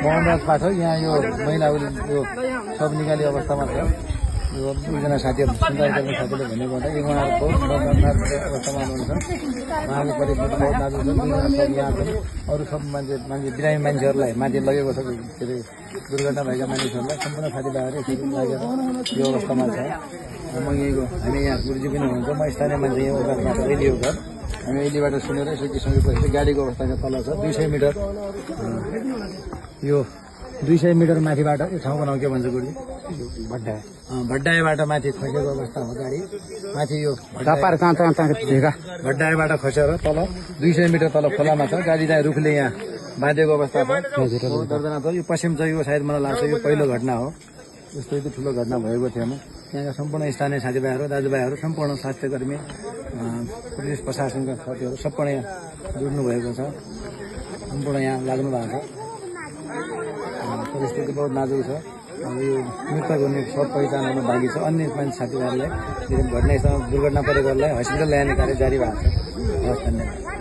मोहनराज पाठक यहाँ यो महिलाहरूले यो सब निकाली अवस्थामा छ। यो दुईजना साथीहरू सुन्दर गर्ने साथीले भन्ने गर्दा उहाँहरू बहुत दर्दनाक अवस्थामा हुनुहुन्छ। उहाँको परिस्थिति बहुत नाजुक छ। दुईजना सब यहाँ छन्। अरू सब मान्छे बिरामी मान्छेहरूलाई माथि लगेको छ। के अरे दुर्घटना भएका मानिसहरूलाई सम्पूर्ण साथीभाइहरू यसरी लागेर यो अवस्थामा छ। म यहीँको हामी यहाँ गुरुजी पनि हुनुहुन्छ। म स्थानीय मान्छे यहाँ उकाबाट अहिले हो घर। हामी अहिलेबाट सुनेर यसो किसिमको गाडीको अवस्था तल छ। 200 मिटर यो 200 मिटर माथिबाट यो ठाउँको नाउँ के भन्छ गुरुजी? भड्डाबाट माथि खसेको अवस्था हो गाडी। माथि यो भड्डाबाट खसेर तल 200 मिटर तल खोलामा छ। गाडी चाहिँ रुखले यहाँ बाँधेको अवस्था छ। बहुत दर्दनाक छ। यो पश्चिम चाहिँ यो सायद मलाई लाग्छ यो पहिलो घटना हो। यस्तो यति ठुलो घटना भएको थिएन। त्यहाँका सम्पूर्ण स्थानीय साथीभाइहरू दाजुभाइहरू सम्पूर्ण स्वास्थ्यकर्मी पुलिस प्रशासनका साथीहरू सम्पूर्ण यहाँ जुट्नु भएको छ। सम्पूर्ण यहाँ लाग्नु भएको छ। परिस्थिति बहुत नाजुक छ। अब यो मृतक हुने सब पहिचान हुन बाँकी छ। अन्य मान्छे साथीभाइहरूलाई घटनास्थलमा दुर्घटना परेकोहरूलाई हस्पिटल ल्याउने कार्य जारी भएको छ। हवस्, धन्यवाद।